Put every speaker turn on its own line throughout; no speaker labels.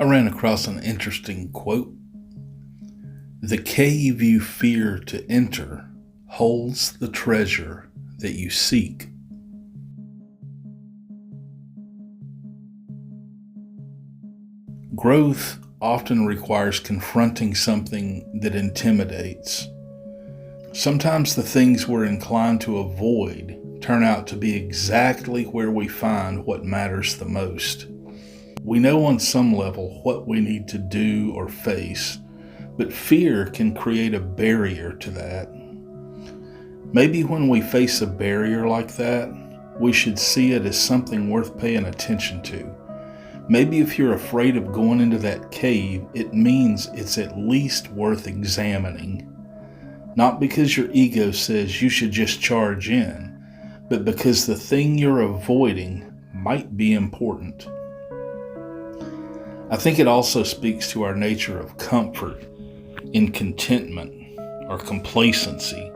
I ran across an interesting quote. The cave you fear to enter holds the treasure that you seek. Growth often requires confronting something that intimidates. Sometimes the things we're inclined to avoid turn out to be exactly where we find what matters the most. We know on some level what we need to do or face, but fear can create a barrier to that. Maybe when we face a barrier like that, we should see it as something worth paying attention to. Maybe if you're afraid of going into that cave, it means it's at least worth examining. Not because your ego says you should just charge in, but because the thing you're avoiding might be important. I think it also speaks to our nature of comfort in contentment or complacency.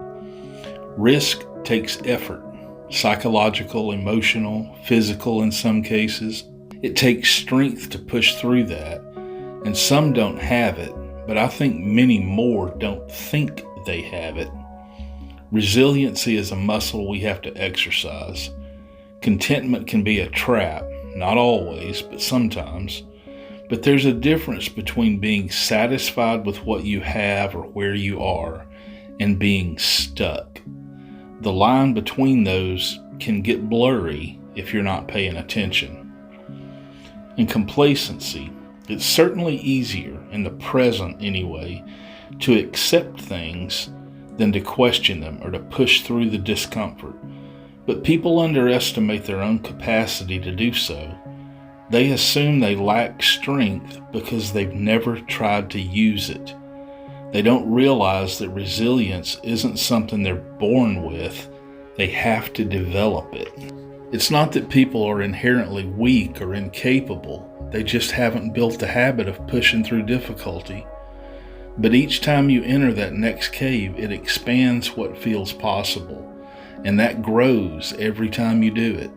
Risk takes effort, psychological, emotional, physical in some cases. It takes strength to push through that, and some don't have it, but I think many more don't think they have it. Resiliency is a muscle we have to exercise. Contentment can be a trap, not always, but sometimes. But there's a difference between being satisfied with what you have or where you are and being stuck. The line between those can get blurry if you're not paying attention. In complacency, it's certainly easier, in the present anyway, to accept things than to question them or to push through the discomfort. But people underestimate their own capacity to do so. They assume they lack strength because they've never tried to use it. They don't realize that resilience isn't something they're born with. They have to develop it. It's not that people are inherently weak or incapable. They just haven't built the habit of pushing through difficulty. But each time you enter that next cave, it expands what feels possible, and that grows every time you do it.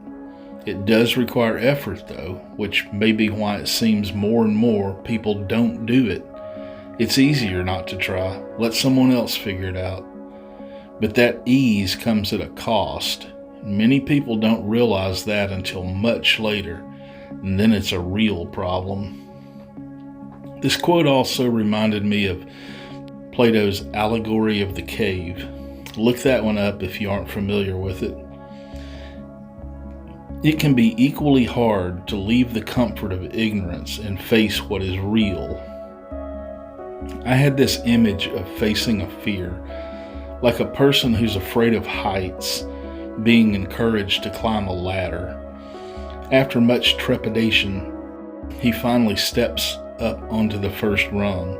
It does require effort, though, which may be why it seems more and more people don't do it. It's easier not to try. Let someone else figure it out. But that ease comes at a cost. Many people don't realize that until much later, and then it's a real problem. This quote also reminded me of Plato's Allegory of the Cave. Look that one up if you aren't familiar with it. It can be equally hard to leave the comfort of ignorance and face what is real. I had this image of facing a fear, like a person who's afraid of heights being encouraged to climb a ladder. After much trepidation, he finally steps up onto the first rung.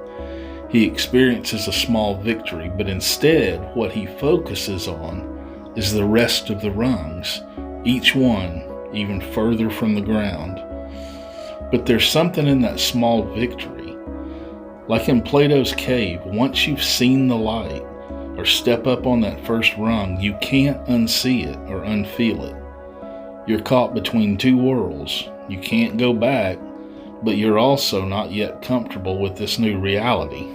He experiences a small victory, but instead what he focuses on is the rest of the rungs, each one even further from the ground. But there's something in that small victory. Like in Plato's cave, once you've seen the light or step up on that first rung, you can't unsee it or unfeel it. You're caught between two worlds. You can't go back, but you're also not yet comfortable with this new reality.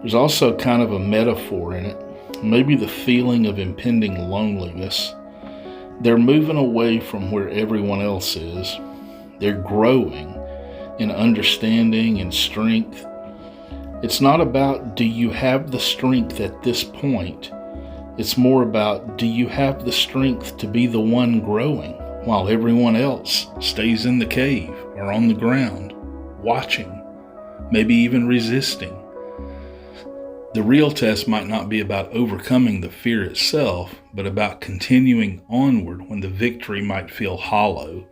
There's also kind of a metaphor in it, maybe the feeling of impending loneliness. They're moving away from where everyone else is. They're growing in understanding and strength. It's not about, do you have the strength at this point? It's more about, do you have the strength to be the one growing while everyone else stays in the cave or on the ground, watching, maybe even resisting? The real test might not be about overcoming the fear itself, but about continuing onward when the victory might feel hollow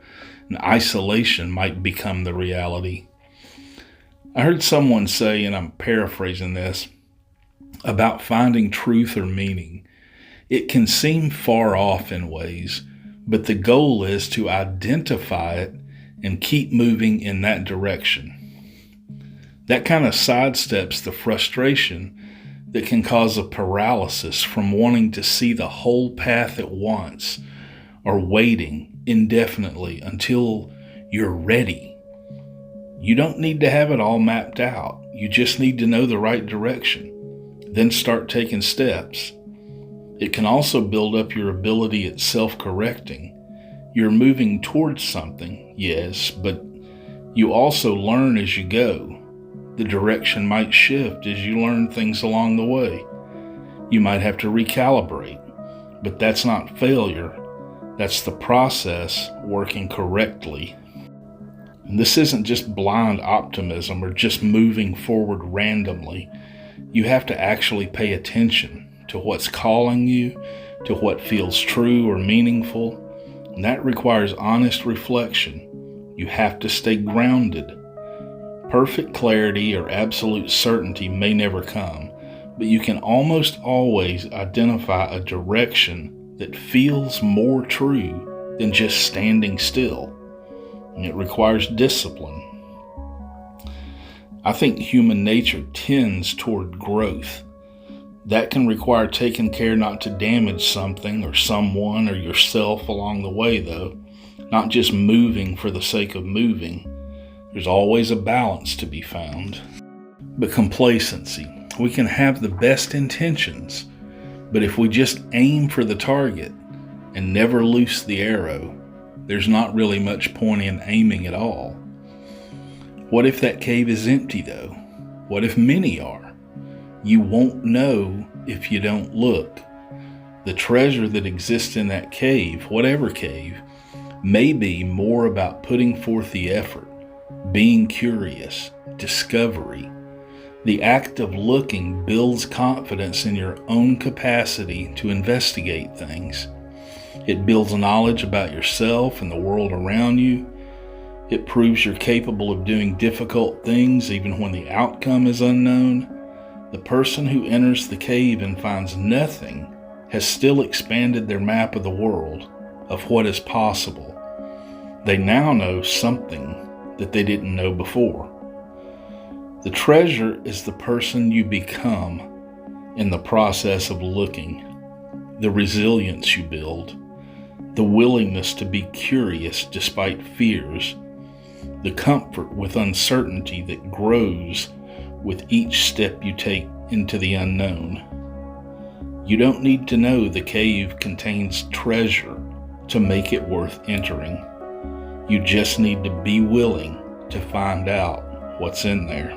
and isolation might become the reality. I heard someone say, and I'm paraphrasing this, about finding truth or meaning. It can seem far off in ways, but the goal is to identify it and keep moving in that direction. That kind of sidesteps the frustration that can cause a paralysis from wanting to see the whole path at once or waiting indefinitely until you're ready. You don't need to have it all mapped out. You just need to know the right direction. Then start taking steps. It can also build up your ability at self-correcting. You're moving towards something, yes, but you also learn as you go. The direction might shift as you learn things along the way. You might have to recalibrate, but that's not failure. That's the process working correctly. And this isn't just blind optimism or just moving forward randomly. You have to actually pay attention to what's calling you, to what feels true or meaningful. And that requires honest reflection. You have to stay grounded. Perfect clarity or absolute certainty may never come, but you can almost always identify a direction that feels more true than just standing still. And it requires discipline. I think human nature tends toward growth. That can require taking care not to damage something or someone or yourself along the way, though, not just moving for the sake of moving. There's always a balance to be found. But complacency. We can have the best intentions, but if we just aim for the target and never loose the arrow, there's not really much point in aiming at all. What if that cave is empty, though? What if many are? You won't know if you don't look. The treasure that exists in that cave, whatever cave, may be more about putting forth the effort, being curious, discovery. The act of looking builds confidence in your own capacity to investigate things. It builds knowledge about yourself and the world around you. It proves you're capable of doing difficult things even when the outcome is unknown. The person who enters the cave and finds nothing has still expanded their map of the world, of what is possible. They now know something that they didn't know before. The treasure is the person you become in the process of looking, the resilience you build, the willingness to be curious despite fears, the comfort with uncertainty that grows with each step you take into the unknown. You don't need to know the cave contains treasure to make it worth entering. You just need to be willing to find out what's in there.